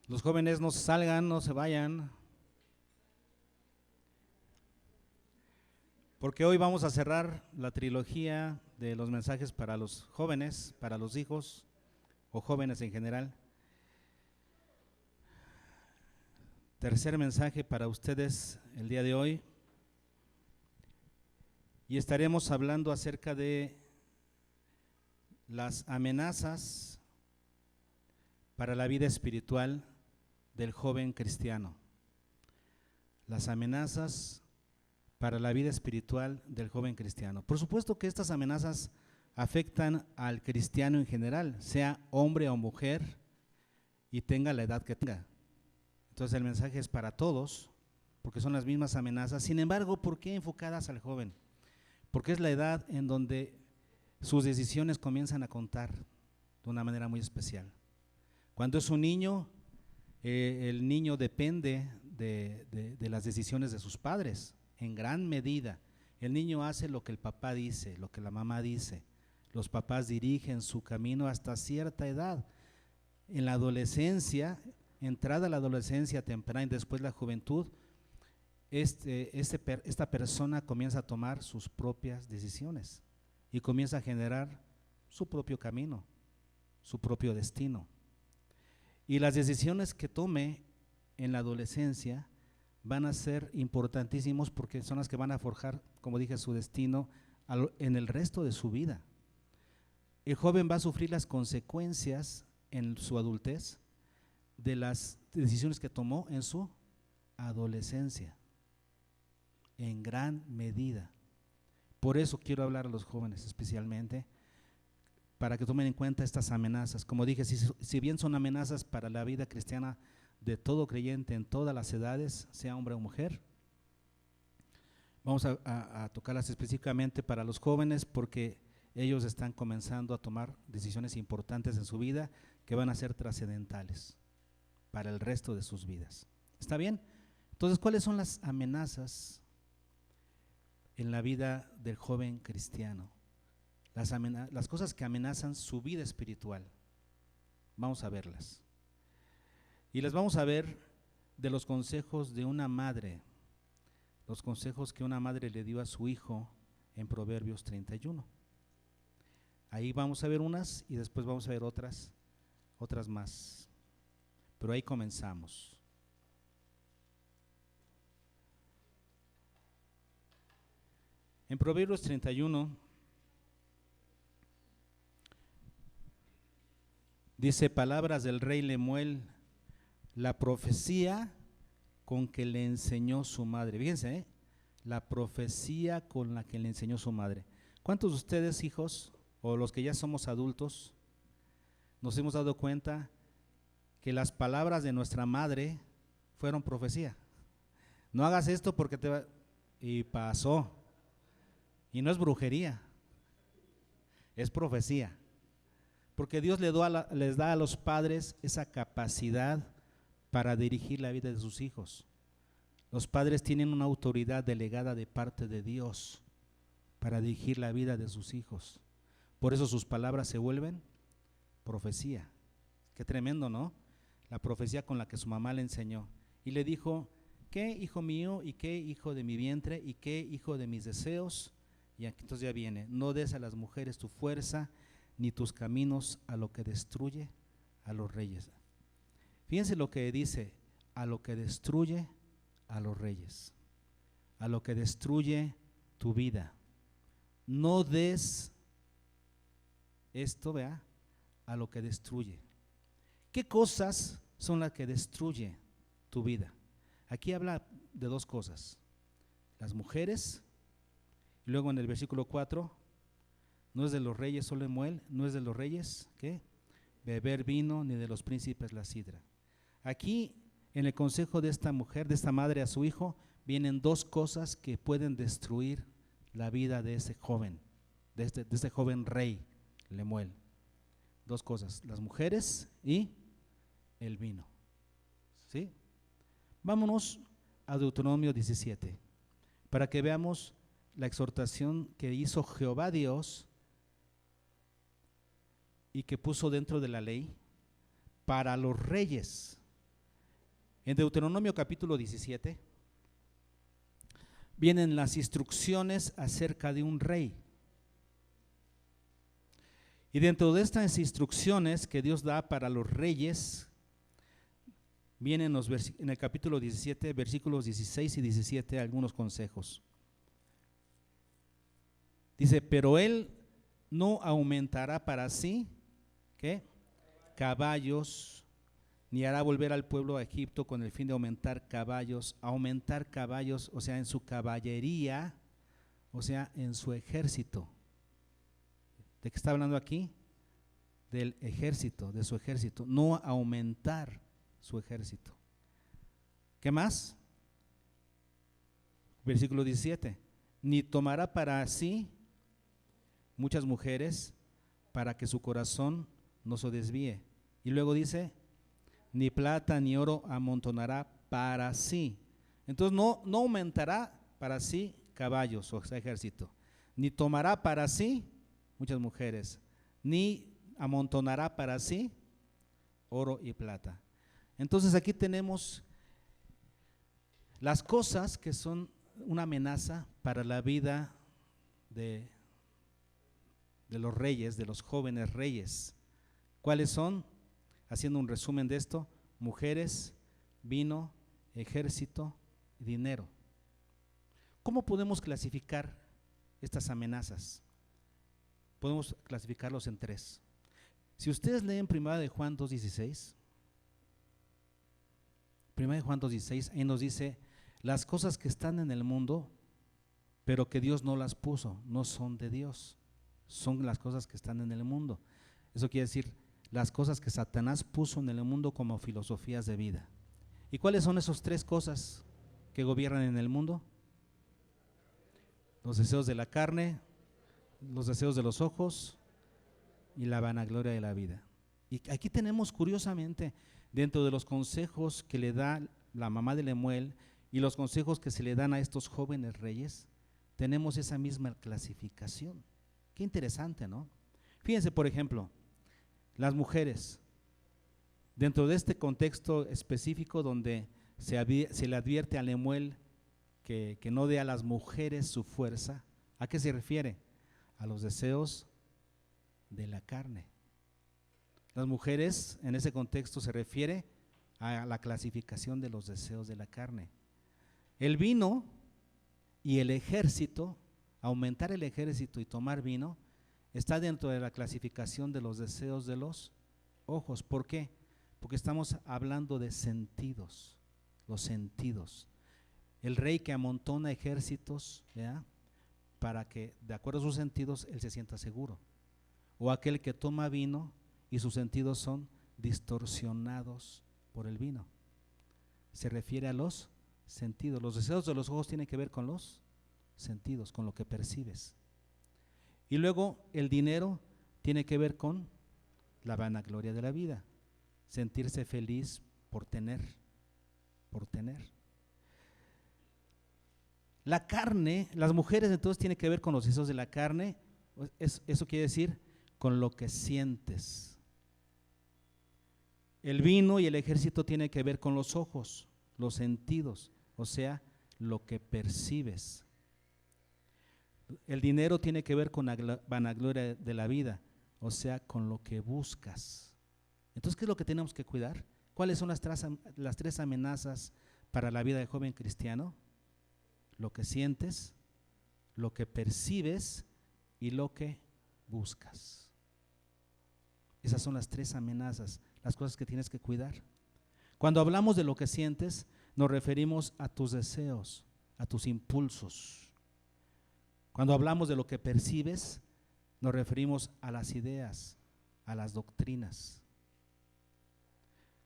Los jóvenes no salgan, no se vayan, porque hoy vamos a cerrar la trilogía de los mensajes para los jóvenes, para los hijos o jóvenes en general. Tercer mensaje para ustedes el día de hoy. Y estaremos hablando acerca de las amenazas para la vida espiritual del joven cristiano. Las amenazas para la vida espiritual del joven cristiano. Por supuesto que estas amenazas afectan al cristiano en general, sea hombre o mujer y tenga la edad que tenga. Entonces el mensaje es para todos, porque son las mismas amenazas. Sin embargo, ¿por qué enfocadas al joven? Porque es la edad en donde sus decisiones comienzan a contar de una manera muy especial. Cuando es un niño, el niño depende de las decisiones de sus padres, en gran medida. El niño hace lo que el papá dice, lo que la mamá dice. Los papás dirigen su camino hasta cierta edad. En la adolescencia, entrada a la adolescencia temprana y después la juventud, esta persona comienza a tomar sus propias decisiones y comienza a generar su propio camino, su propio destino. Y las decisiones que tome en la adolescencia van a ser importantísimos porque son las que van a forjar, como dije, su destino en el resto de su vida. El joven va a sufrir las consecuencias en su adultez de las decisiones que tomó en su adolescencia, en gran medida. Por eso quiero hablar a los jóvenes especialmente, para que tomen en cuenta estas amenazas. Como dije, si bien son amenazas para la vida cristiana de todo creyente en todas las edades, sea hombre o mujer, vamos a tocarlas específicamente para los jóvenes porque ellos están comenzando a tomar decisiones importantes en su vida que van a ser trascendentales para el resto de sus vidas. ¿Está bien? Entonces, ¿cuáles son las amenazas en la vida del joven cristiano? Las cosas que amenazan su vida espiritual. Vamos a verlas. Y las vamos a ver de los consejos de una madre, los consejos que una madre le dio a su hijo en Proverbios 31. Ahí vamos a ver unas y después vamos a ver otras más. Pero ahí comenzamos. En Proverbios 31 dice: palabras del rey Lemuel, la profecía con que le enseñó su madre. Fíjense, la profecía con la que le enseñó su madre. ¿Cuántos de ustedes, hijos, o los que ya somos adultos, nos hemos dado cuenta que las palabras de nuestra madre fueron profecía? No hagas esto porque te va… Y pasó. Y no es brujería, es profecía. Porque Dios les da a los padres esa capacidad para dirigir la vida de sus hijos. Los padres tienen una autoridad delegada de parte de Dios para dirigir la vida de sus hijos. Por eso sus palabras se vuelven profecía. Qué tremendo, ¿no? La profecía con la que su mamá le enseñó. Y le dijo: ¿qué hijo mío y qué hijo de mi vientre y qué hijo de mis deseos? Y aquí entonces ya viene: no des a las mujeres tu fuerza, ni tus caminos a lo que destruye a los reyes. Fíjense lo que dice: a lo que destruye a los reyes, a lo que destruye tu vida. No des esto, vea, a lo que destruye. ¿Qué cosas son las que destruye tu vida? Aquí habla de dos cosas: las mujeres, y luego en el versículo 4, no es de los reyes solo Lemuel, no es de los reyes, ¿qué? Beber vino, ni de los príncipes la sidra. Aquí, en el consejo de esta mujer, de esta madre a su hijo, vienen dos cosas que pueden destruir la vida de ese joven, de este joven rey, Lemuel. Dos cosas: las mujeres y el vino. ¿Sí? Vámonos a Deuteronomio 17, para que veamos la exhortación que hizo Jehová Dios y que puso dentro de la ley para los reyes. En Deuteronomio capítulo 17 vienen las instrucciones acerca de un rey. Y dentro de estas instrucciones que Dios da para los reyes, vienen en el capítulo 17, versículos 16 y 17, algunos consejos. Dice, pero él no aumentará para sí, ¿qué? Caballos, ni hará volver al pueblo a Egipto con el fin de aumentar caballos, o sea, en su caballería, o sea, en su ejército. ¿De qué está hablando aquí? Del ejército, de su ejército, no aumentar su ejército. ¿Qué más? Versículo 17, ni tomará para sí muchas mujeres para que su corazón no se desvíe. Y luego dice, ni plata ni oro amontonará para sí. Entonces no aumentará para sí caballos o ejército, ni tomará para sí muchas mujeres, ni amontonará para sí oro y plata. Entonces aquí tenemos las cosas que son una amenaza para la vida de los reyes, de los jóvenes reyes. ¿Cuáles son? Haciendo un resumen de esto: mujeres, vino, ejército y dinero. ¿Cómo podemos clasificar estas amenazas? Podemos clasificarlos en tres. Si ustedes leen 1 de Juan 2:16, 1 de Juan 2:16, ahí nos dice, las cosas que están en el mundo, pero que Dios no las puso, no son de Dios, son las cosas que están en el mundo. Eso quiere decir, las cosas que Satanás puso en el mundo como filosofías de vida. ¿Y cuáles son esas tres cosas que gobiernan en el mundo? Los deseos de la carne, los deseos de los ojos y la vanagloria de la vida. Y aquí tenemos, curiosamente, dentro de los consejos que le da la mamá de Lemuel y los consejos que se le dan a estos jóvenes reyes, tenemos esa misma clasificación. Qué interesante, ¿no? Fíjense, por ejemplo, las mujeres, dentro de este contexto específico donde se le advierte a Lemuel que no dé a las mujeres su fuerza, ¿a qué se refiere? A los deseos de la carne. Las mujeres en ese contexto se refiere a la clasificación de los deseos de la carne. El vino y el ejército, aumentar el ejército y tomar vino, está dentro de la clasificación de los deseos de los ojos. ¿Por qué? Porque estamos hablando de sentidos, los sentidos. El rey que amontona ejércitos, ¿verdad?, para que de acuerdo a sus sentidos él se sienta seguro. O aquel que toma vino y sus sentidos son distorsionados por el vino. Se refiere a los sentidos. Los deseos de los ojos tienen que ver con los sentidos, con lo que percibes. Y luego el dinero tiene que ver con la vanagloria de la vida, sentirse feliz por tener. La carne, las mujeres entonces tienen que ver con los deseos de la carne, eso quiere decir con lo que sientes. El vino y el ejército tienen que ver con los ojos, los sentidos, o sea, lo que percibes. El dinero tiene que ver con la vanagloria de la vida, o sea, con lo que buscas. Entonces, ¿qué es lo que tenemos que cuidar? ¿Cuáles son las tres amenazas para la vida del joven cristiano? Lo que sientes, lo que percibes y lo que buscas. Esas son las tres amenazas, las cosas que tienes que cuidar. Cuando hablamos de lo que sientes, nos referimos a tus deseos, a tus impulsos. Cuando hablamos de lo que percibes, nos referimos a las ideas, a las doctrinas.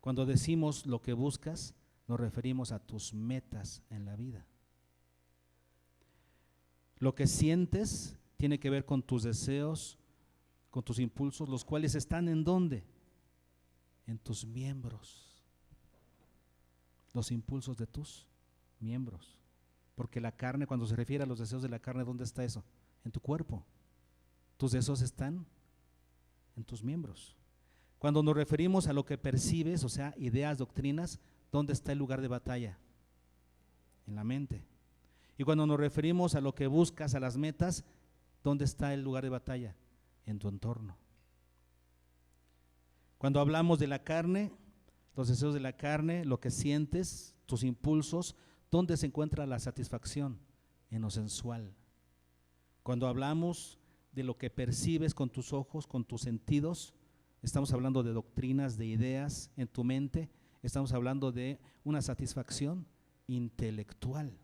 Cuando decimos lo que buscas, nos referimos a tus metas en la vida. Lo que sientes tiene que ver con tus deseos, con tus impulsos, los cuales están ¿en dónde? En tus miembros. Los impulsos de tus miembros. Porque la carne, cuando se refiere a los deseos de la carne, ¿dónde está eso? En tu cuerpo. Tus deseos están en tus miembros. Cuando nos referimos a lo que percibes, o sea, ideas, doctrinas, ¿dónde está el lugar de batalla? En la mente. Y cuando nos referimos a lo que buscas, a las metas, ¿dónde está el lugar de batalla? En tu entorno. Cuando hablamos de la carne, los deseos de la carne, lo que sientes, tus impulsos, ¿dónde se encuentra la satisfacción? En lo sensual. Cuando hablamos de lo que percibes con tus ojos, con tus sentidos, estamos hablando de doctrinas, de ideas en tu mente, estamos hablando de una satisfacción intelectual.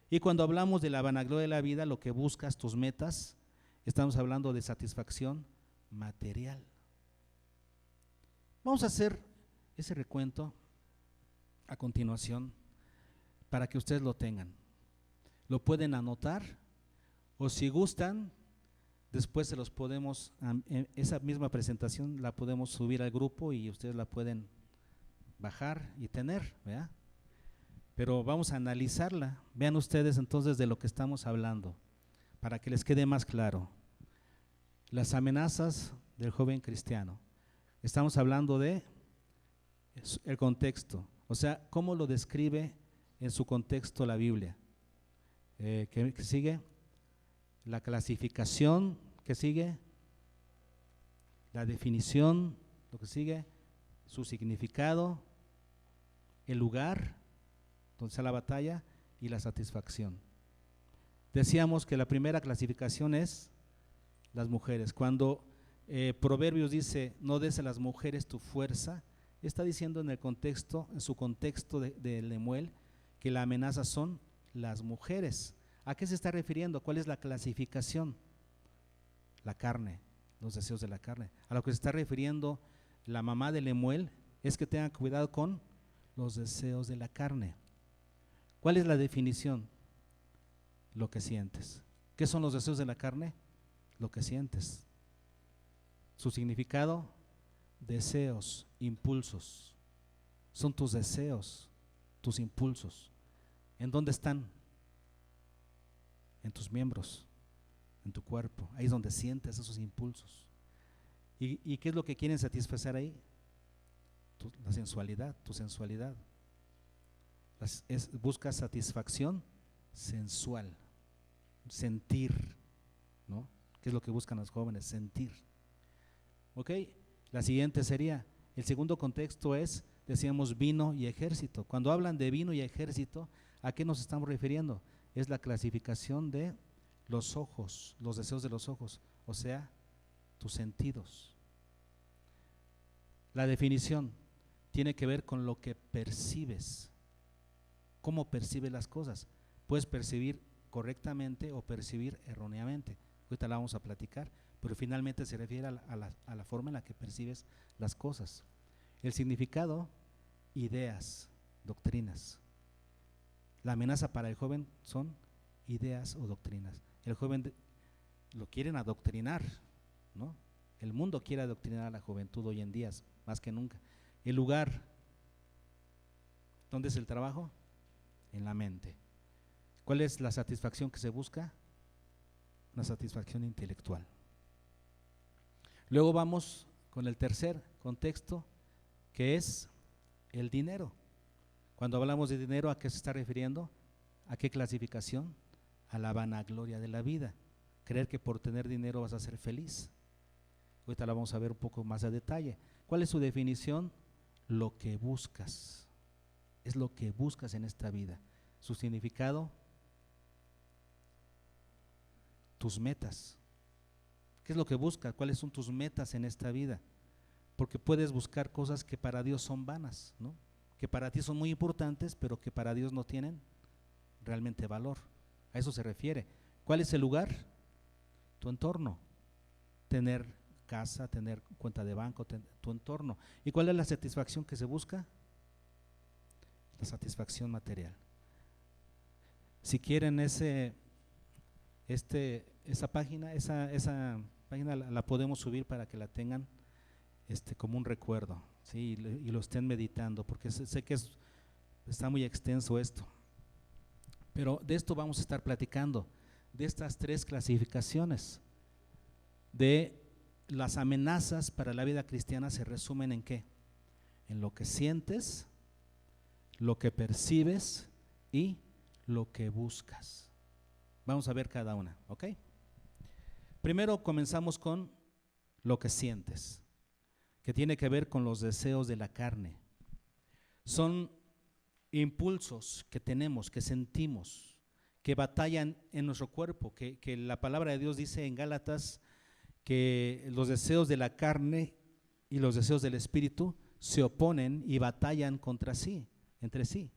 Y cuando hablamos de la vanagloria de la vida, lo que buscas, tus metas, estamos hablando de satisfacción material. Vamos a hacer ese recuento a continuación para que ustedes lo tengan. Lo pueden anotar o si gustan, después se los podemos, esa misma presentación la podemos subir al grupo y ustedes la pueden bajar y tener, ¿verdad? Pero vamos a analizarla. Vean ustedes entonces de lo que estamos hablando, para que les quede más claro. Las amenazas del joven cristiano. Estamos hablando de el contexto, o sea, cómo lo describe en su contexto la Biblia. ¿Qué sigue? La clasificación, ¿qué sigue? La definición, lo que sigue, su significado, el lugar donde está la batalla y la satisfacción. Decíamos que la primera clasificación es las mujeres. Cuando Proverbios dice, no des a las mujeres tu fuerza, está diciendo en el contexto, en su contexto de Lemuel, que la amenaza son las mujeres. ¿A qué se está refiriendo? ¿Cuál es la clasificación? La carne, los deseos de la carne. A lo que se está refiriendo la mamá de Lemuel es que tengan cuidado con los deseos de la carne. ¿Cuál es la definición? Lo que sientes. ¿Qué son los deseos de la carne? Lo que sientes. Su significado, deseos, impulsos. Son tus deseos, tus impulsos. ¿En dónde están? En tus miembros, en tu cuerpo. Ahí es donde sientes esos impulsos. ¿Y qué es lo que quieren satisfacer ahí? La sensualidad, tu sensualidad. Buscas satisfacción sensual, sentir, ¿no? ¿Qué es lo que buscan los jóvenes? Sentir. ¿Ok? La siguiente sería, el segundo contexto es, decíamos, vino y ejército. Cuando hablan de vino y ejército, ¿a qué nos estamos refiriendo? Es la clasificación de los ojos, los deseos de los ojos, o sea, tus sentidos. La definición tiene que ver con lo que percibes. ¿Cómo percibes las cosas? Puedes percibir correctamente o percibir erróneamente. Ahorita la vamos a platicar, pero finalmente se refiere a la forma en la que percibes las cosas. El significado, ideas, doctrinas. La amenaza para el joven son ideas o doctrinas. El joven lo quieren adoctrinar, ¿no? El mundo quiere adoctrinar a la juventud hoy en día, más que nunca. El lugar, ¿dónde es el trabajo? En la mente. ¿Cuál es la satisfacción que se busca? Una satisfacción intelectual. Luego vamos con el tercer contexto, que es el dinero. Cuando hablamos de dinero, ¿a qué se está refiriendo? ¿A qué clasificación? A la vanagloria de la vida. Creer que por tener dinero vas a ser feliz. Ahorita la vamos a ver un poco más a detalle. ¿Cuál es su definición? Lo que buscas. Es lo que buscas en esta vida. Su significado, tus metas. ¿Qué es lo que buscas? ¿Cuáles son tus metas en esta vida? Porque puedes buscar cosas que para Dios son vanas, ¿no? Que para ti son muy importantes, pero que para Dios no tienen realmente valor. A eso se refiere. ¿Cuál es el lugar? Tu entorno. Tener casa, tener cuenta de banco, tu entorno. ¿Y cuál es la satisfacción que se busca? La satisfacción material. Si quieren esa página, esa página la podemos subir para que la tengan como un recuerdo, ¿sí? Y lo estén meditando, porque sé que está muy extenso esto. Pero de esto vamos a estar platicando, de estas tres clasificaciones. De las amenazas para la vida cristiana se resumen en ¿qué? En lo que sientes, lo que percibes y lo que buscas. Vamos a ver cada una, ¿ok? Primero comenzamos con lo que sientes, que tiene que ver con los deseos de la carne. Son impulsos que tenemos, que sentimos, que batallan en nuestro cuerpo, que la palabra de Dios dice en Gálatas que los deseos de la carne y los deseos del espíritu se oponen y batallan contra sí, entre sí,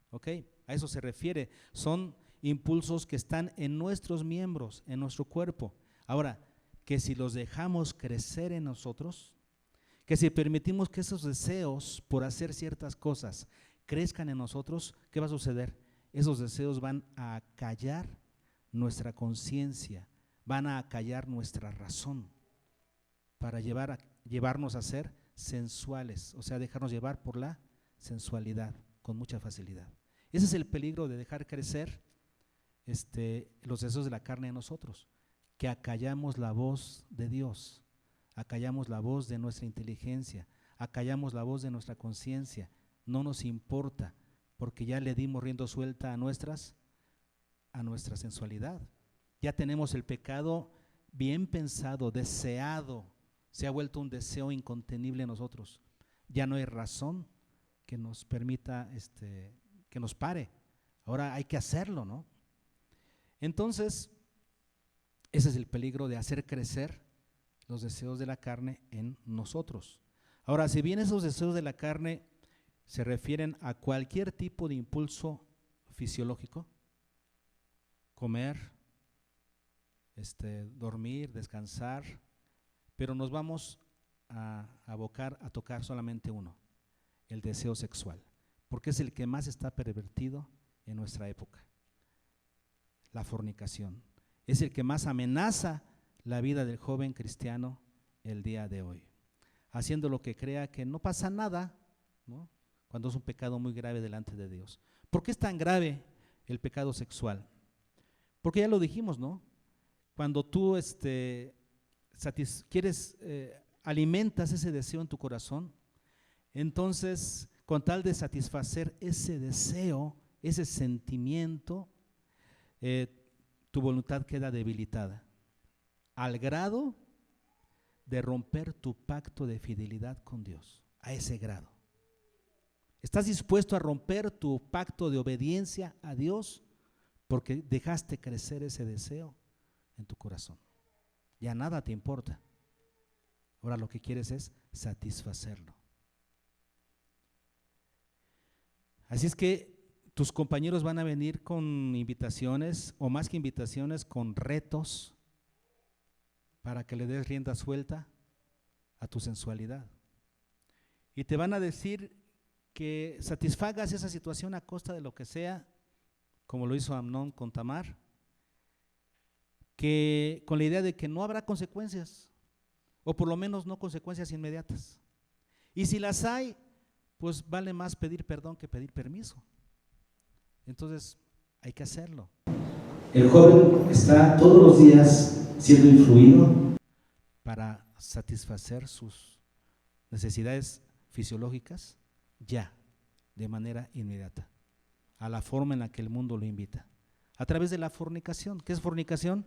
¿ok? A eso se refiere, son impulsos que están en nuestros miembros, en nuestro cuerpo. Ahora, que si los dejamos crecer en nosotros, que si permitimos que esos deseos por hacer ciertas cosas crezcan en nosotros, ¿qué va a suceder? Esos deseos van a acallar nuestra conciencia, van a acallar nuestra razón para llevarnos a ser sensuales, o sea, dejarnos llevar por la sensualidad con mucha facilidad. Ese es el peligro de dejar crecer los deseos de la carne en nosotros, que acallamos la voz de Dios, acallamos la voz de nuestra inteligencia, acallamos la voz de nuestra conciencia, no nos importa, porque ya le dimos rienda suelta a nuestra sensualidad. Ya tenemos el pecado bien pensado, deseado, se ha vuelto un deseo incontenible en nosotros. Ya no hay razón que nos permita, que nos pare. Ahora hay que hacerlo, ¿no? Entonces, ese es el peligro de hacer crecer los deseos de la carne en nosotros. Ahora, si bien esos deseos de la carne se refieren a cualquier tipo de impulso fisiológico, comer, dormir, descansar, pero nos vamos a abocar a tocar solamente uno, el deseo sexual, porque es el que más está pervertido en nuestra época. La fornicación es el que más amenaza la vida del joven cristiano el día de hoy, haciendo lo que crea que no pasa nada, ¿no? Cuando es un pecado muy grave delante de Dios. ¿Por qué es tan grave el pecado sexual? Porque ya lo dijimos, ¿no? Cuando tú alimentas ese deseo en tu corazón, entonces con tal de satisfacer ese deseo, ese sentimiento, tu voluntad queda debilitada, al grado de romper tu pacto de fidelidad con Dios, a ese grado. ¿Estás dispuesto a romper tu pacto de obediencia a Dios porque dejaste crecer ese deseo en tu corazón? Ya nada te importa. Ahora lo que quieres es satisfacerlo. Así es que tus compañeros van a venir con invitaciones, o más que invitaciones, con retos para que le des rienda suelta a tu sensualidad. Y te van a decir que satisfagas esa situación a costa de lo que sea, como lo hizo Amnón con Tamar, que con la idea de que no habrá consecuencias, o por lo menos no consecuencias inmediatas. Y si las hay, pues vale más pedir perdón que pedir permiso. Entonces hay que hacerlo. El joven está todos los días siendo influido para satisfacer sus necesidades fisiológicas ya, de manera inmediata, a la forma en la que el mundo lo invita, a través de la fornicación. ¿Qué es fornicación?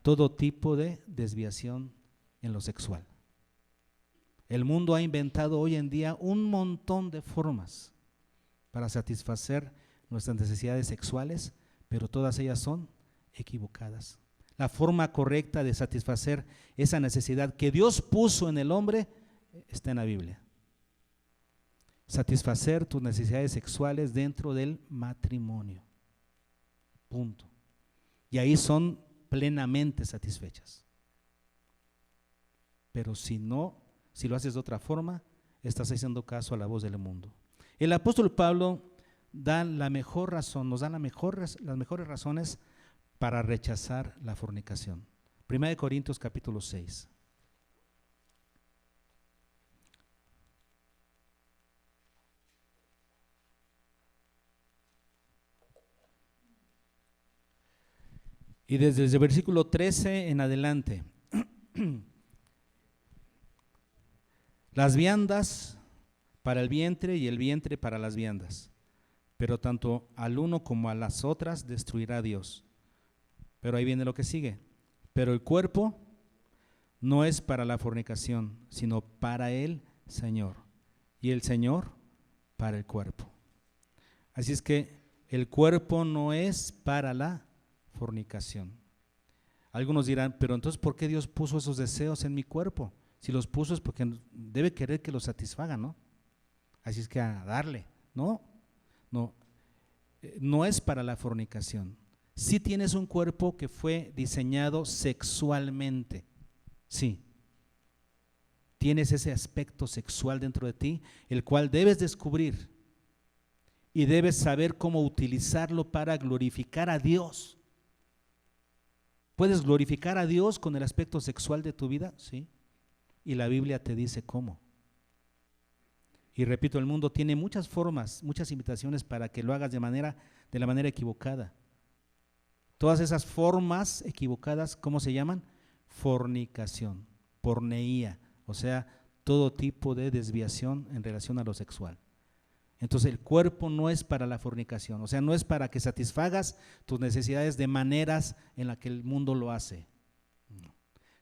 Todo tipo de desviación en lo sexual. El mundo ha inventado hoy en día un montón de formas para satisfacer nuestras necesidades sexuales, pero todas ellas son equivocadas. La forma correcta de satisfacer esa necesidad que Dios puso en el hombre está en la Biblia. Satisfacer tus necesidades sexuales dentro del matrimonio. Punto. Y ahí son plenamente satisfechas. Pero si no, si lo haces de otra forma, estás haciendo caso a la voz del mundo. El apóstol Pablo da la mejor razón, nos da las mejores razones para rechazar la fornicación. 1 Corintios capítulo 6. Y desde el versículo 13 en adelante. Las viandas para el vientre y el vientre para las viandas. pero tanto al uno como a las otras destruirá Dios. Pero ahí viene lo que sigue. Pero el cuerpo no es para la fornicación, sino para el Señor, y el Señor para el cuerpo. Así es que el cuerpo no es para la fornicación. Algunos dirán, pero entonces ¿por qué Dios puso esos deseos en mi cuerpo? Si los puso es porque debe querer que los satisfaga, ¿no? Así es que a darle. No es para la fornicación. Sí tienes un cuerpo que fue diseñado sexualmente, sí. Tienes ese aspecto sexual dentro de ti, el cual debes descubrir y debes saber cómo utilizarlo para glorificar a Dios. ¿Puedes glorificar a Dios con el aspecto sexual de tu vida? Sí. Y la Biblia te dice cómo. Y repito, el mundo tiene muchas formas, muchas invitaciones para que lo hagas de la manera equivocada. Todas esas formas equivocadas, ¿cómo se llaman? Fornicación, porneía, o sea, todo tipo de desviación en relación a lo sexual. Entonces el cuerpo no es para la fornicación, o sea, no es para que satisfagas tus necesidades de maneras en las que el mundo lo hace.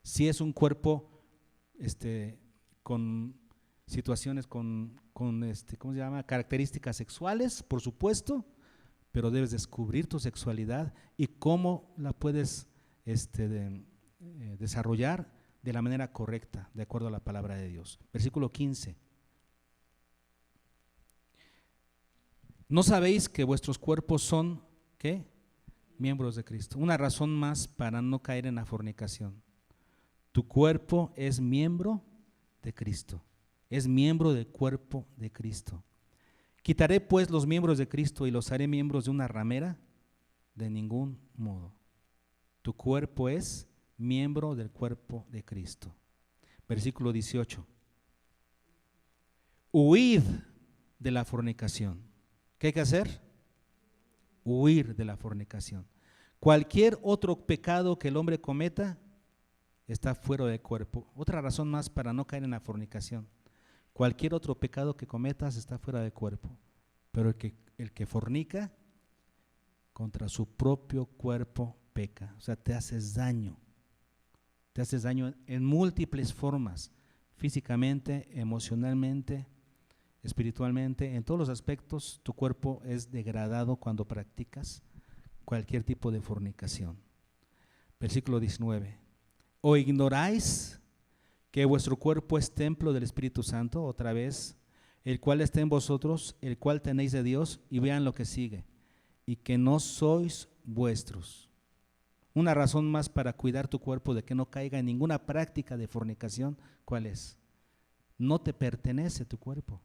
Si es un cuerpo con situaciones con ¿cómo se llama? Características sexuales, por supuesto, pero debes descubrir tu sexualidad y cómo la puedes desarrollar de la manera correcta, de acuerdo a la palabra de Dios. Versículo 15. ¿No sabéis que vuestros cuerpos son, qué? Miembros de Cristo. Una razón más para no caer en la fornicación. Tu cuerpo es miembro de Cristo, es miembro del cuerpo de Cristo. ¿Quitaré pues los miembros de Cristo y los haré miembros de una ramera? De ningún modo. Tu cuerpo es miembro del cuerpo de Cristo. Versículo 18. Huid de la fornicación. ¿Qué hay que hacer? Huir de la fornicación. Cualquier otro pecado que el hombre cometa está fuera del cuerpo. Otra razón más para no caer en la fornicación. Cualquier otro pecado que cometas está fuera del cuerpo, pero el que fornica contra su propio cuerpo peca, o sea, te haces daño en múltiples formas, físicamente, emocionalmente, espiritualmente, en todos los aspectos. Tu cuerpo es degradado cuando practicas cualquier tipo de fornicación. Versículo 19. ¿O ignoráis que vuestro cuerpo es templo del Espíritu Santo? Otra vez, el cual está en vosotros, el cual tenéis de Dios, y vean lo que sigue, y que no sois vuestros. Una razón más para cuidar tu cuerpo de que no caiga en ninguna práctica de fornicación, ¿cuál es? No te pertenece tu cuerpo.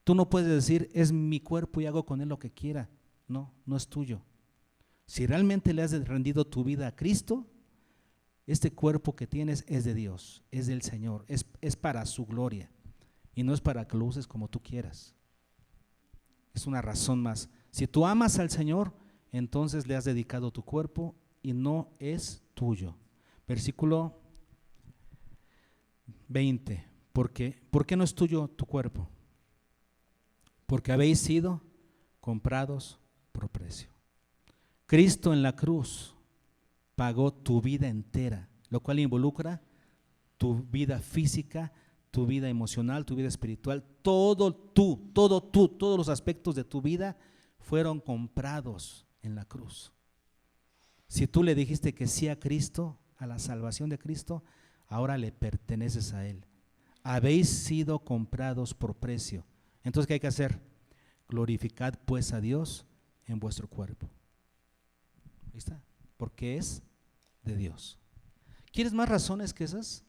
Tú no puedes decir, es mi cuerpo y hago con él lo que quiera. No, no es tuyo. Si realmente le has rendido tu vida a Cristo, este cuerpo que tienes es de Dios, es del Señor, es para su gloria y no es para que lo uses como tú quieras. Es una razón más. Si tú amas al Señor, entonces le has dedicado tu cuerpo y no es tuyo. Versículo 20. ¿Por qué no es tuyo tu cuerpo? Porque habéis sido comprados por precio. Cristo en la cruz pagó tu vida entera, lo cual involucra tu vida física, tu vida emocional, tu vida espiritual, todos los aspectos de tu vida fueron comprados en la cruz. Si tú le dijiste que sí a Cristo, a la salvación de Cristo, ahora le perteneces a Él. Habéis sido comprados por precio. Entonces, ¿qué hay que hacer? Glorificad pues a Dios en vuestro cuerpo. Ahí está. Porque es de Dios. ¿Quieres más razones que esas?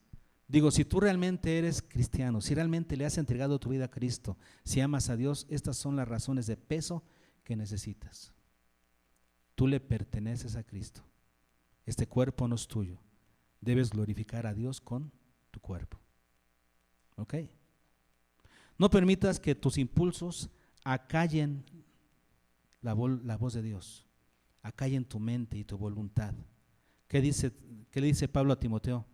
Digo, si tú realmente eres cristiano, si realmente le has entregado tu vida a Cristo, si amas a Dios, estas son las razones de peso que necesitas. Tú le perteneces a Cristo. Este cuerpo no es tuyo. Debes glorificar a Dios con tu cuerpo. ¿Ok? No permitas que tus impulsos acallen la voz de Dios, acallen tu mente y tu voluntad. ¿Qué le dice Pablo a Timoteo?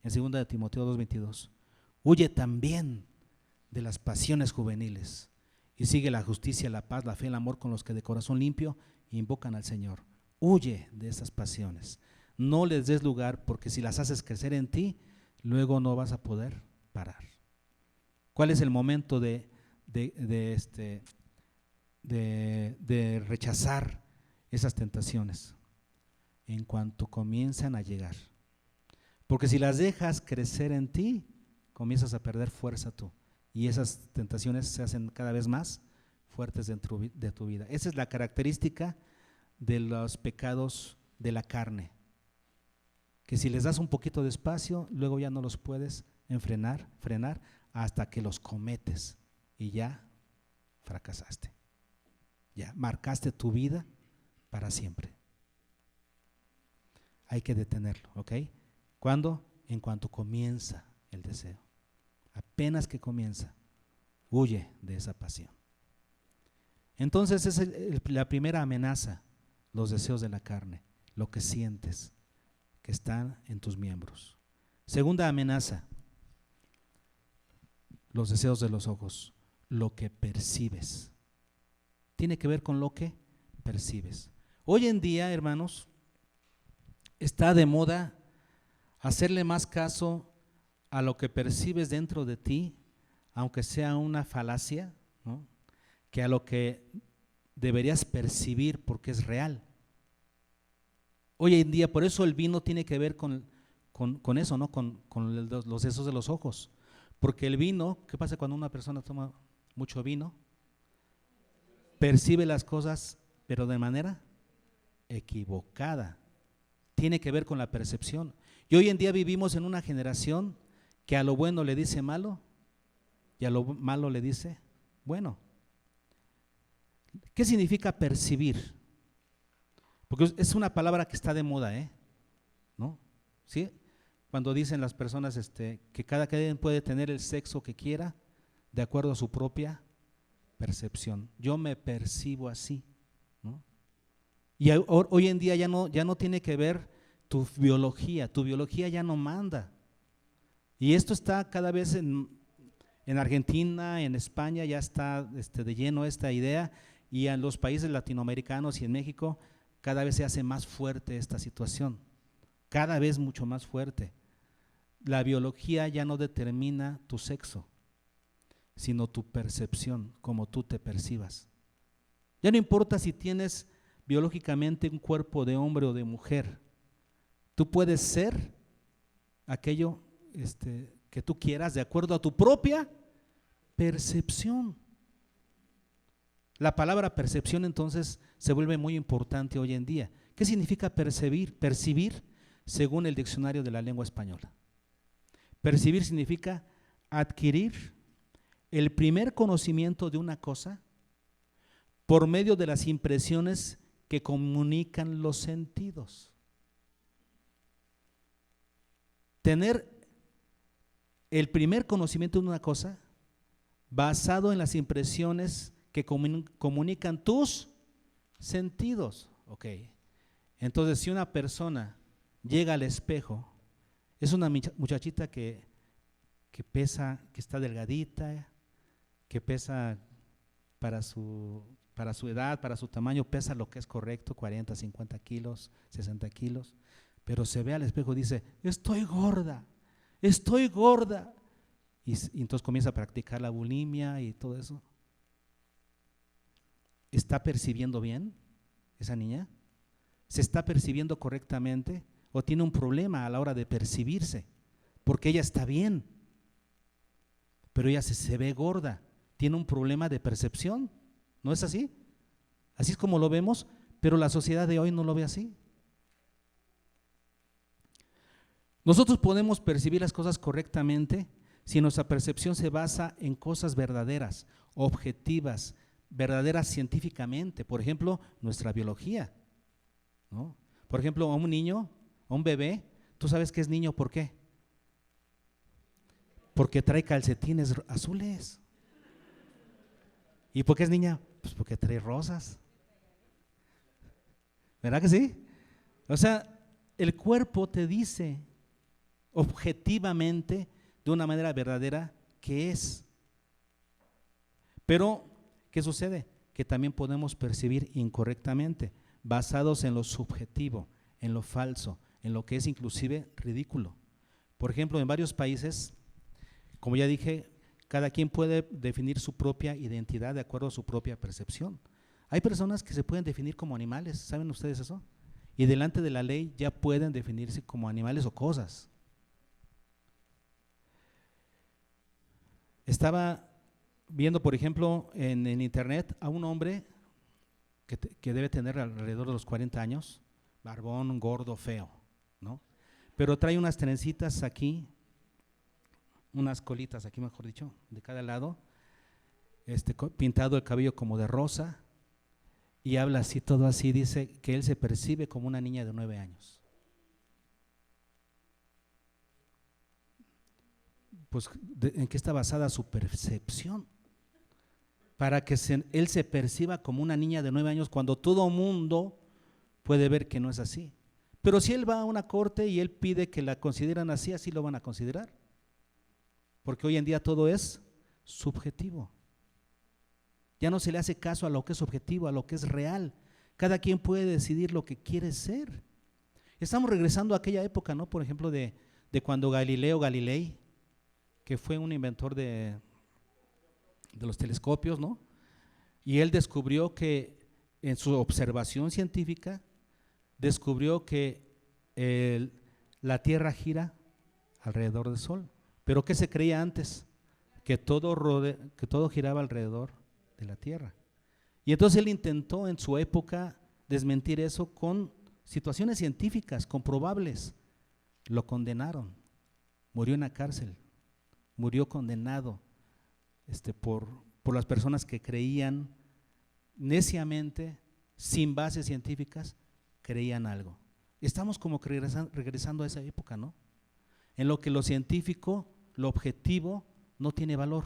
En 2 de Timoteo 2:22. Huye también de las pasiones juveniles Y sigue la justicia, la paz, la fe, el amor con los que de corazón limpio invocan al Señor. Huye de esas pasiones. No les des lugar, porque si las haces crecer en ti, luego no vas a poder parar. ¿Cuál es el momento de rechazar esas tentaciones? En cuanto comienzan a llegar. Porque si las dejas crecer en ti, comienzas a perder fuerza tú. Y esas tentaciones se hacen cada vez más fuertes dentro de tu vida. Esa es la característica de los pecados de la carne. Que si les das un poquito de espacio, luego ya no los puedes frenar hasta que los cometes y ya fracasaste. Ya marcaste tu vida para siempre. Hay que detenerlo, ¿ok? ¿Cuándo? En cuanto comienza el deseo. Apenas que comienza, huye de esa pasión. Entonces esa es la primera amenaza, los deseos de la carne, lo que sientes que están en tus miembros. Segunda amenaza, los deseos de los ojos, lo que percibes. Tiene que ver con lo que percibes. Hoy en día, hermanos, está de moda hacerle más caso a lo que percibes dentro de ti, aunque sea una falacia, ¿no?, que a lo que deberías percibir porque es real. Hoy en día, por eso el vino tiene que ver con eso, ¿no?, con los deseos de los ojos. Porque el vino, ¿qué pasa cuando una persona toma mucho vino? Percibe las cosas, pero de manera equivocada. Tiene que ver con la percepción. Y hoy en día vivimos en una generación que a lo bueno le dice malo y a lo malo le dice bueno. ¿Qué significa percibir? Porque es una palabra que está de moda, ¿no? ¿Sí? Cuando dicen las personas que cada quien puede tener el sexo que quiera de acuerdo a su propia percepción. Yo me percibo así, ¿no? Y hoy en día ya no tiene que ver tu biología ya no manda. Y esto está cada vez en Argentina, en España ya está de lleno esta idea, y en los países latinoamericanos y en México cada vez se hace más fuerte esta situación, cada vez mucho más fuerte. La biología ya no determina tu sexo, sino tu percepción, como tú te percibas. Ya no importa si tienes biológicamente un cuerpo de hombre o de mujer, tú puedes ser aquello que tú quieras de acuerdo a tu propia percepción. La palabra percepción entonces se vuelve muy importante hoy en día. ¿Qué significa percibir? Percibir, según el diccionario de la lengua española. Percibir significa adquirir el primer conocimiento de una cosa por medio de las impresiones que comunican los sentidos. Tener el primer conocimiento de una cosa basado en las impresiones que comunican tus sentidos. Ok. Entonces, si una persona llega al espejo, es una muchachita que pesa, que está delgadita, que pesa para su edad, para su tamaño, pesa lo que es correcto, 40, 50 kilos, 60 kilos, pero se ve al espejo y dice, estoy gorda. Y entonces comienza a practicar la bulimia y todo eso. ¿Está percibiendo bien esa niña? ¿Se está percibiendo correctamente? ¿O tiene un problema a la hora de percibirse? Porque ella está bien, pero ella se ve gorda. Tiene un problema de percepción. ¿No es así? Así es como lo vemos, pero la sociedad de hoy no lo ve así. Nosotros podemos percibir las cosas correctamente si nuestra percepción se basa en cosas verdaderas, objetivas, verdaderas científicamente. Por ejemplo, nuestra biología, ¿no? Por ejemplo, a un niño, a un bebé, ¿tú sabes que es niño por qué? Porque trae calcetines azules. ¿Y por qué es niña? Pues porque trae rosas. ¿Verdad que sí? O sea, el cuerpo te dice objetivamente, de una manera verdadera, qué es. Pero, ¿qué sucede? Que también podemos percibir incorrectamente, basados en lo subjetivo, en lo falso, en lo que es inclusive ridículo. Por ejemplo, en varios países, como ya dije, cada quien puede definir su propia identidad de acuerdo a su propia percepción. Hay personas que se pueden definir como animales, ¿saben ustedes eso? Y delante de la ley ya pueden definirse como animales o cosas. Estaba viendo, por ejemplo, en internet a un hombre que debe tener alrededor de los 40 años, barbón, gordo, feo, ¿no? Pero trae unas trencitas aquí, unas colitas aquí, mejor dicho, de cada lado, pintado el cabello como de rosa, y habla así, todo así, dice que él se percibe como una niña de 9 años. Pues, ¿en qué está basada su percepción? Para que él se perciba como una niña de 9 años cuando todo mundo puede ver que no es así. Pero si él va a una corte y él pide que la consideran así, así lo van a considerar. Porque hoy en día todo es subjetivo. Ya no se le hace caso a lo que es objetivo, a lo que es real. Cada quien puede decidir lo que quiere ser. Estamos regresando a aquella época, ¿no? Por ejemplo, de cuando Galileo Galilei, que fue un inventor de los telescopios, ¿no? Y él descubrió que en su observación científica, descubrió que la Tierra gira alrededor del Sol. ¿Pero qué se creía antes? Que todo giraba alrededor de la Tierra. Y entonces él intentó en su época desmentir eso con situaciones científicas comprobables. Lo condenaron, murió en la cárcel, murió condenado por las personas que creían neciamente, sin bases científicas, creían algo. Estamos como regresando a esa época, ¿no? En lo que lo científico, lo objetivo, no tiene valor.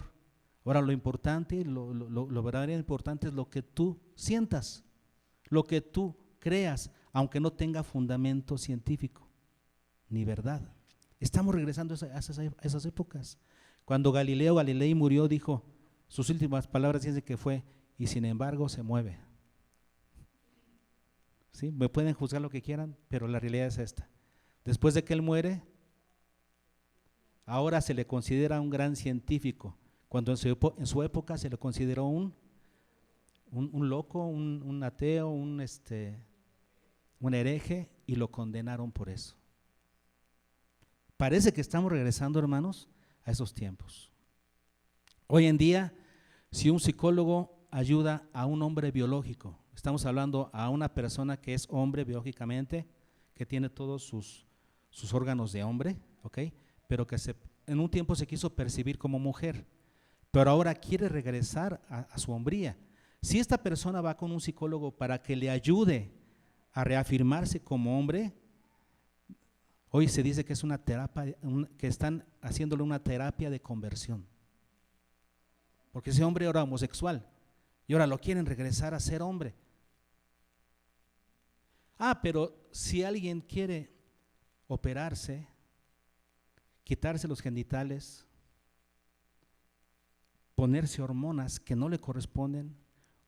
Ahora lo importante, lo verdaderamente importante es lo que tú sientas, lo que tú creas, aunque no tenga fundamento científico ni verdad. Estamos regresando a esas épocas. Cuando Galileo Galilei murió, dijo, sus últimas palabras dicen que fue, y sin embargo se mueve. ¿Sí? Me pueden juzgar lo que quieran, pero la realidad es esta. Después de que él muere, ahora se le considera un gran científico, cuando en su época se le consideró un loco, un ateo, un hereje, y lo condenaron por eso. Parece que estamos regresando, hermanos, a esos tiempos. Hoy en día, si un psicólogo ayuda a un hombre biológico, estamos hablando a una persona que es hombre biológicamente, que tiene todos sus órganos de hombre, ¿ok? Pero que en un tiempo se quiso percibir como mujer, pero ahora quiere regresar a su hombría. Si esta persona va con un psicólogo para que le ayude a reafirmarse como hombre, hoy se dice que es una terapia, que están haciéndole una terapia de conversión. Porque ese hombre era homosexual y ahora lo quieren regresar a ser hombre. Pero si alguien quiere operarse, quitarse los genitales, ponerse hormonas que no le corresponden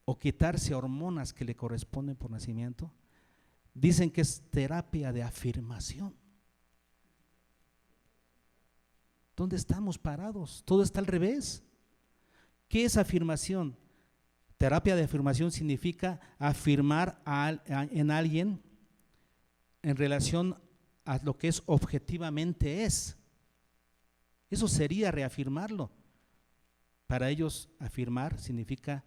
o quitarse hormonas que le corresponden por nacimiento, dicen que es terapia de afirmación. ¿Dónde estamos parados? Todo está al revés. ¿Qué es afirmación? Terapia de afirmación significa afirmar en alguien en relación a lo que es objetivamente es. Eso sería reafirmarlo. Para ellos afirmar significa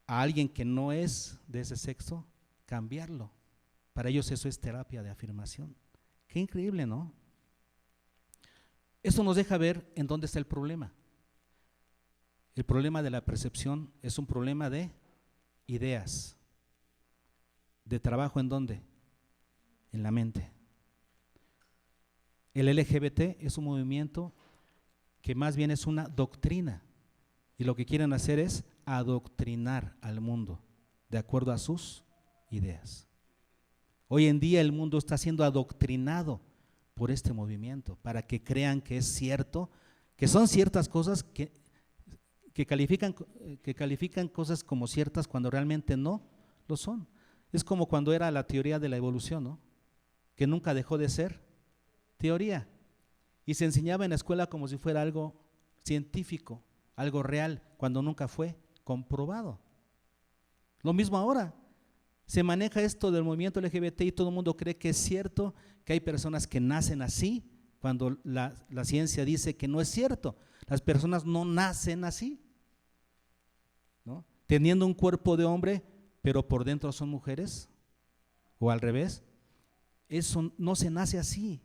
a alguien que no es de ese sexo, cambiarlo. Para ellos eso es terapia de afirmación. Qué increíble, ¿no? Eso nos deja ver en dónde está el problema. El problema de la percepción es un problema de ideas, de trabajo. ¿En dónde? En la mente. El LGBT es un movimiento que más bien es una doctrina, y lo que quieren hacer es adoctrinar al mundo de acuerdo a sus ideas. Hoy en día el mundo está siendo adoctrinado por este movimiento para que crean que es cierto, que son ciertas cosas que califican cosas como ciertas cuando realmente no lo son. Es como cuando era la teoría de la evolución, ¿no? Que nunca dejó de ser teoría y se enseñaba en la escuela como si fuera algo científico, algo real, cuando nunca fue comprobado. Lo mismo ahora, se maneja esto del movimiento LGBT y todo el mundo cree que es cierto, que hay personas que nacen así, cuando la ciencia dice que no es cierto. Las personas no nacen así, ¿no? Teniendo un cuerpo de hombre, pero por dentro son mujeres, o al revés. Eso no se nace así,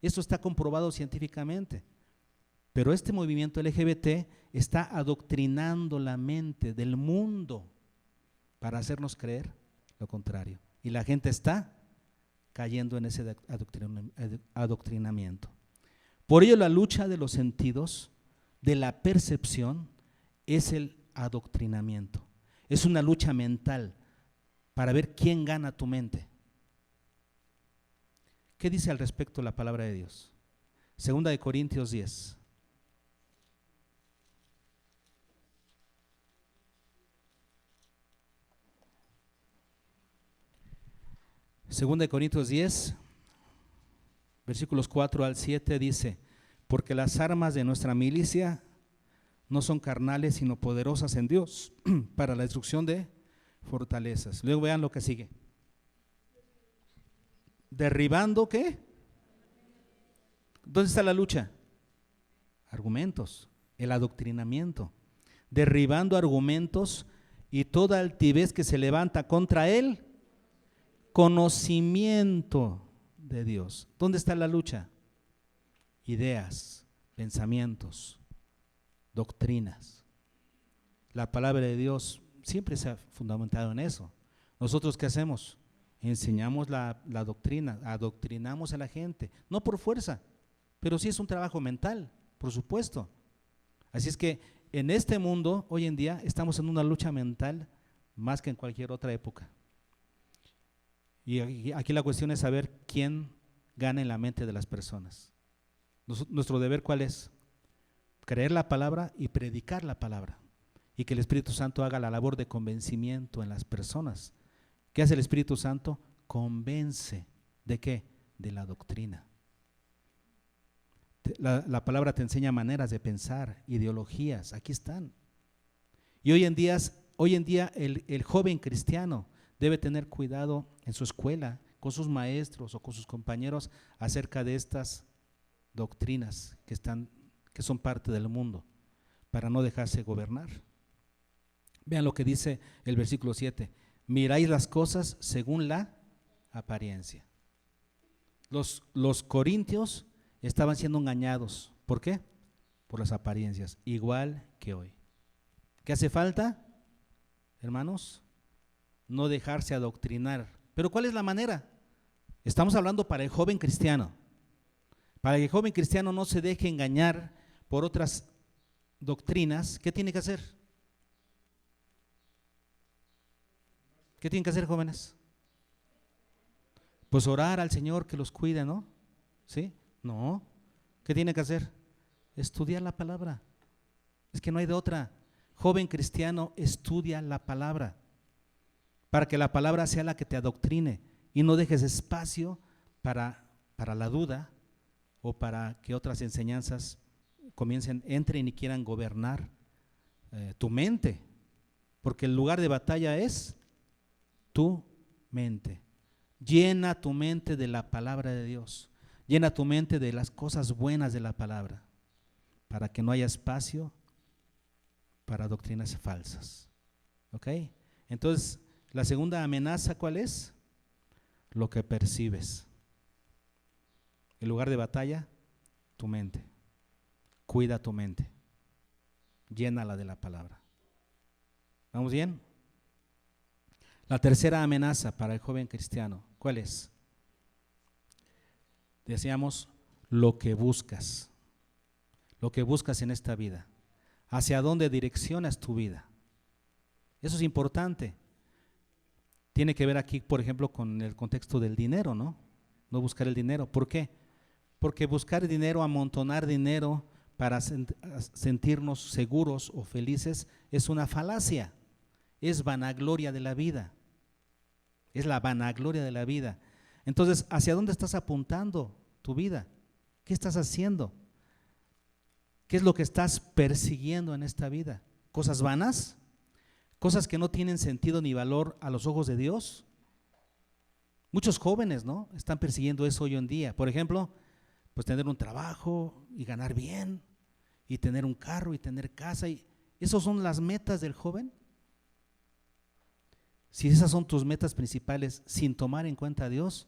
esto está comprobado científicamente. Pero este movimiento LGBT está adoctrinando la mente del mundo para hacernos creer lo contrario. Y la gente está cayendo en ese adoctrinamiento. Por ello la lucha de los sentidos, de la percepción, es el adoctrinamiento. Es una lucha mental para ver quién gana tu mente. ¿Qué dice al respecto la palabra de Dios? Segunda de Corintios 10. Segunda de Corintios 10, versículos 4 al 7 dice: porque las armas de nuestra milicia no son carnales, sino poderosas en Dios para la destrucción de fortalezas. Luego vean lo que sigue. Derribando, ¿qué? ¿Dónde está la lucha? Argumentos, el adoctrinamiento. Derribando argumentos y toda altivez que se levanta contra él, conocimiento de Dios. ¿Dónde está la lucha? Ideas, pensamientos, doctrinas. La palabra de Dios siempre se ha fundamentado en eso. ¿Nosotros qué hacemos? Enseñamos la doctrina, adoctrinamos a la gente, no por fuerza, pero sí es un trabajo mental, por supuesto. Así es que en este mundo, hoy en día, estamos en una lucha mental más que en cualquier otra época. Y aquí la cuestión es saber quién gana en la mente de las personas. Nuestro deber, ¿cuál es? Creer la palabra y predicar la palabra. Y que el Espíritu Santo haga la labor de convencimiento en las personas. ¿Qué hace el Espíritu Santo? Convence. ¿De qué? De la doctrina. La palabra te enseña maneras de pensar, ideologías, aquí están. Y hoy en día el joven cristiano debe tener cuidado en su escuela, con sus maestros o con sus compañeros acerca de estas doctrinas que son parte del mundo, para no dejarse gobernar. Vean lo que dice el versículo 7. Miráis las cosas según la apariencia. Los corintios estaban siendo engañados. ¿Por qué? Por las apariencias, igual que hoy. ¿Qué hace falta, hermanos? No dejarse adoctrinar. ¿Pero cuál es la manera? Estamos hablando para el joven cristiano. Para que el joven cristiano no se deje engañar por otras doctrinas, ¿qué tiene que hacer? ¿Qué tienen que hacer, jóvenes? Pues orar al Señor que los cuide, ¿no? ¿Sí? No. ¿Qué tiene que hacer? Estudiar la palabra. Es que no hay de otra. Joven cristiano, estudia la palabra, para que la palabra sea la que te adoctrine y no dejes espacio para la duda o para que otras enseñanzas entren y quieran gobernar tu mente, porque el lugar de batalla es tu mente. Llena tu mente de la palabra de Dios, llena tu mente de las cosas buenas de la palabra, para que no haya espacio para doctrinas falsas. ¿Ok? Entonces, la segunda amenaza, ¿cuál es? Lo que percibes. El lugar de batalla, tu mente. Cuida tu mente. Llénala de la palabra. ¿Vamos bien? La tercera amenaza para el joven cristiano, ¿cuál es? Decíamos, lo que buscas. Lo que buscas en esta vida. ¿Hacia dónde direccionas tu vida? Eso es importante. Tiene que ver aquí, por ejemplo, con el contexto del dinero, ¿no? No buscar el dinero. ¿Por qué? Porque buscar dinero, amontonar dinero para sentirnos seguros o felices es una falacia, es vanagloria de la vida, es la vanagloria de la vida. Entonces, ¿hacia dónde estás apuntando tu vida? ¿Qué estás haciendo? ¿Qué es lo que estás persiguiendo en esta vida? ¿Cosas vanas? ¿Cosas que no tienen sentido ni valor a los ojos de Dios? Muchos jóvenes, ¿no?, están persiguiendo eso hoy en día. Por ejemplo, pues tener un trabajo y ganar bien, y tener un carro y tener casa. Y ¿esas son las metas del joven? Si esas son tus metas principales sin tomar en cuenta a Dios,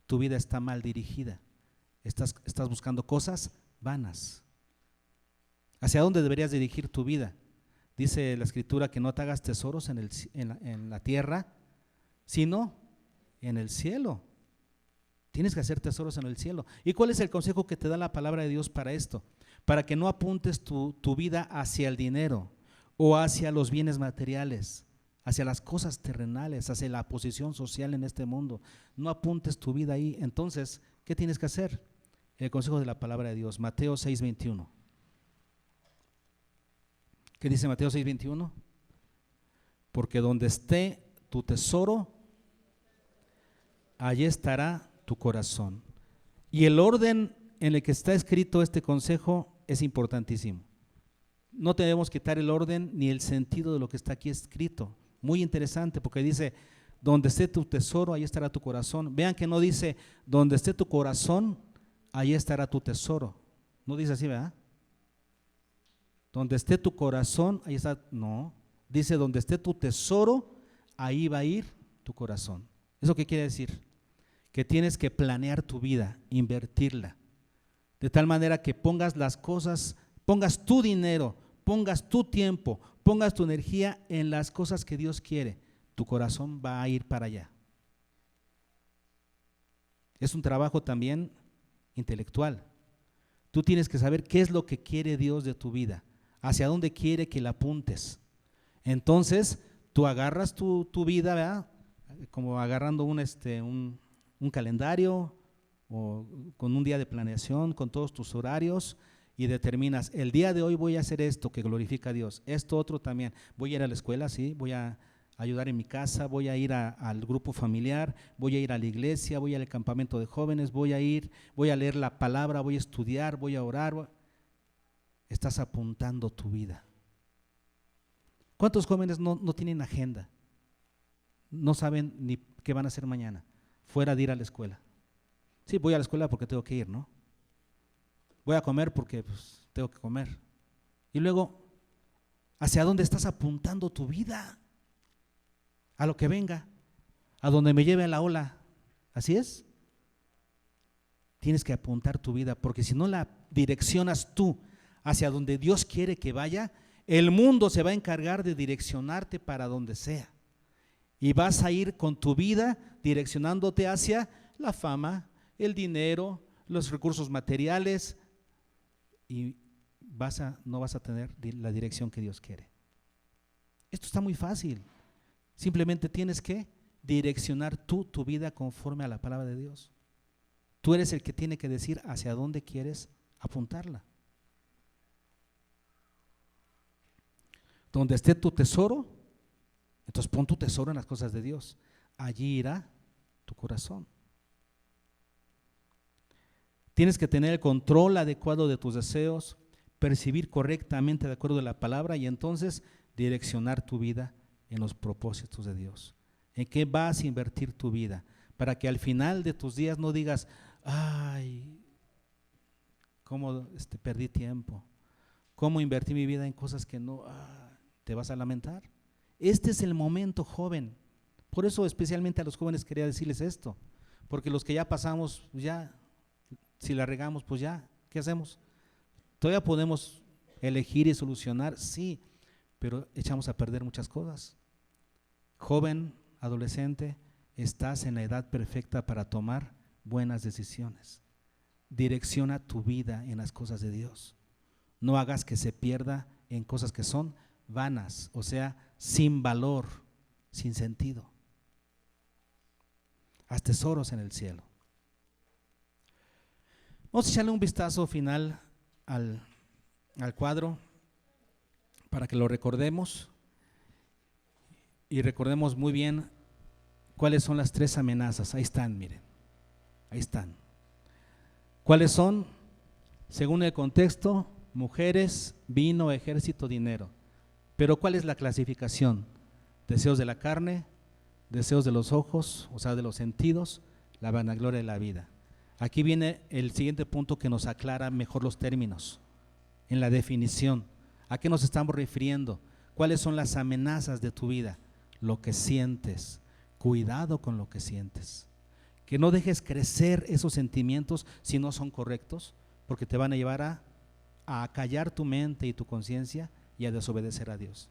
tu vida está mal dirigida. Estás buscando cosas vanas. ¿Hacia dónde deberías dirigir tu vida? Dice la Escritura que no te hagas tesoros en la tierra, sino en el cielo. Tienes que hacer tesoros en el cielo. ¿Y cuál es el consejo que te da la palabra de Dios para esto? Para que no apuntes tu vida hacia el dinero o hacia los bienes materiales, hacia las cosas terrenales, hacia la posición social en este mundo. No apuntes tu vida ahí. Entonces, ¿qué tienes que hacer? El consejo de la palabra de Dios, Mateo 6:21. ¿Qué dice Mateo 6:21? Porque donde esté tu tesoro, allí estará tu corazón. Y el orden en el que está escrito este consejo es importantísimo. No debemos quitar el orden ni el sentido de lo que está aquí escrito. Muy interesante, porque dice, donde esté tu tesoro, ahí estará tu corazón. Vean que no dice, donde esté tu corazón, ahí estará tu tesoro. No dice así, ¿verdad? Donde esté tu corazón, ahí está. No, dice, donde esté tu tesoro, ahí va a ir tu corazón. ¿Eso qué quiere decir? Que tienes que planear tu vida, invertirla, de tal manera que pongas las cosas, pongas tu dinero, pongas tu tiempo, pongas tu energía en las cosas que Dios quiere. Tu corazón va a ir para allá. Es un trabajo también intelectual. Tú tienes que saber qué es lo que quiere Dios de tu vida, hacia dónde quiere que la apuntes. Entonces, tú agarras tu vida, ¿verdad? Como agarrando un calendario o con un día de planeación, con todos tus horarios, y determinas, el día de hoy voy a hacer esto que glorifica a Dios, esto otro también, voy a ir a la escuela, sí, voy a ayudar en mi casa, voy a ir al grupo familiar, voy a ir a la iglesia, voy al campamento de jóvenes, voy a leer la palabra, voy a estudiar, voy a orar. Estás apuntando tu vida. ¿Cuántos jóvenes no tienen agenda? No saben ni qué van a hacer mañana, fuera de ir a la escuela. Sí, voy a la escuela porque tengo que ir, ¿no? Voy a comer porque pues, tengo que comer. Y luego, ¿hacia dónde estás apuntando tu vida? A lo que venga, a donde me lleve la ola. ¿Así es? Tienes que apuntar tu vida, porque si no la direccionas tú hacia donde Dios quiere que vaya, el mundo se va a encargar de direccionarte para donde sea. Y vas a ir con tu vida direccionándote hacia la fama, el dinero, los recursos materiales, y no vas a tener la dirección que Dios quiere. Esto está muy fácil. Simplemente tienes que direccionar tu vida conforme a la palabra de Dios. Tú eres el que tiene que decir hacia dónde quieres apuntarla. Donde esté tu tesoro, entonces pon tu tesoro en las cosas de Dios. Allí irá tu corazón. Tienes que tener el control adecuado de tus deseos, percibir correctamente de acuerdo a la palabra y entonces direccionar tu vida en los propósitos de Dios. ¿En qué vas a invertir tu vida? Para que al final de tus días no digas, ay, cómo perdí tiempo, cómo invertí mi vida en cosas que no, te vas a lamentar. Este es el momento, joven. Por eso especialmente a los jóvenes quería decirles esto, porque los que ya pasamos, ya, si la regamos, pues ya, ¿qué hacemos? Todavía podemos elegir y solucionar, sí, pero echamos a perder muchas cosas. Joven, adolescente, estás en la edad perfecta para tomar buenas decisiones. Direcciona tu vida en las cosas de Dios. No hagas que se pierda en cosas que son vanas, o sea, sin valor, sin sentido. Haz tesoros en el cielo. Vamos a echarle un vistazo final al cuadro para que lo recordemos y recordemos muy bien cuáles son las 3 amenazas. Ahí están, miren, ahí están. ¿Cuáles son? Según el contexto, mujeres, vino, ejército, dinero. Pero ¿cuál es la clasificación? Deseos de la carne, deseos de los ojos, o sea, de los sentidos, la vanagloria de la vida. Aquí viene el siguiente punto que nos aclara mejor los términos, en la definición. ¿A qué nos estamos refiriendo? ¿Cuáles son las amenazas de tu vida? Lo que sientes. Cuidado con lo que sientes. Que no dejes crecer esos sentimientos si no son correctos, porque te van a llevar a callar tu mente y tu conciencia y a desobedecer a Dios.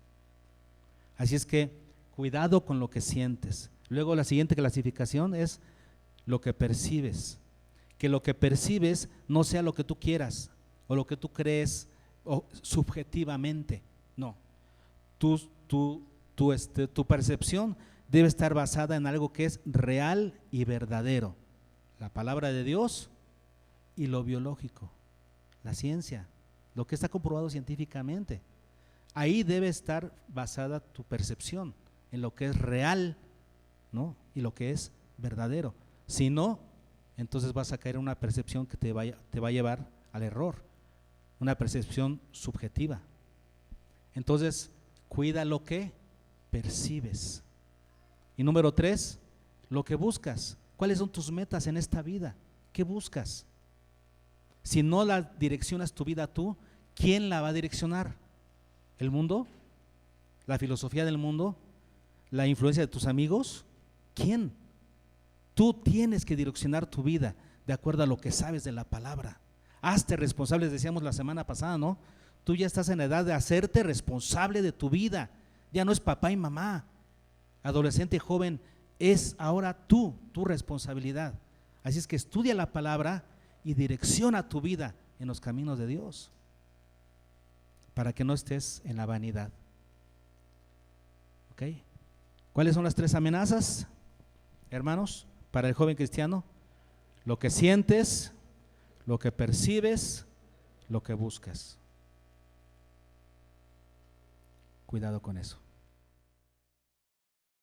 Así es que cuidado con lo que sientes. Luego la siguiente clasificación es lo que percibes. Que lo que percibes no sea lo que tú quieras o lo que tú crees o subjetivamente. No. Tu percepción debe estar basada en algo que es real y verdadero. La palabra de Dios y lo biológico, la ciencia, lo que está comprobado científicamente. Ahí debe estar basada tu percepción, en lo que es real, ¿no? Y lo que es verdadero. Si no, entonces vas a caer en una percepción que te va a llevar al error, una percepción subjetiva. Entonces, cuida lo que percibes. Y número 3, lo que buscas. ¿Cuáles son tus metas en esta vida? ¿Qué buscas? Si no la direccionas tu vida tú, ¿quién la va a direccionar? ¿El mundo? ¿La filosofía del mundo? ¿La influencia de tus amigos? ¿Quién? Tú tienes que direccionar tu vida de acuerdo a lo que sabes de la palabra. Hazte responsable, decíamos la semana pasada, ¿no? Tú ya estás en la edad de hacerte responsable de tu vida. Ya no es papá y mamá. Adolescente, joven, es ahora tu responsabilidad. Así es que estudia la palabra y direcciona tu vida en los caminos de Dios, para que no estés en la vanidad. ¿Ok? ¿Cuáles son las 3 amenazas, hermanos, para el joven cristiano? Lo que sientes, lo que percibes, lo que buscas. Cuidado con eso.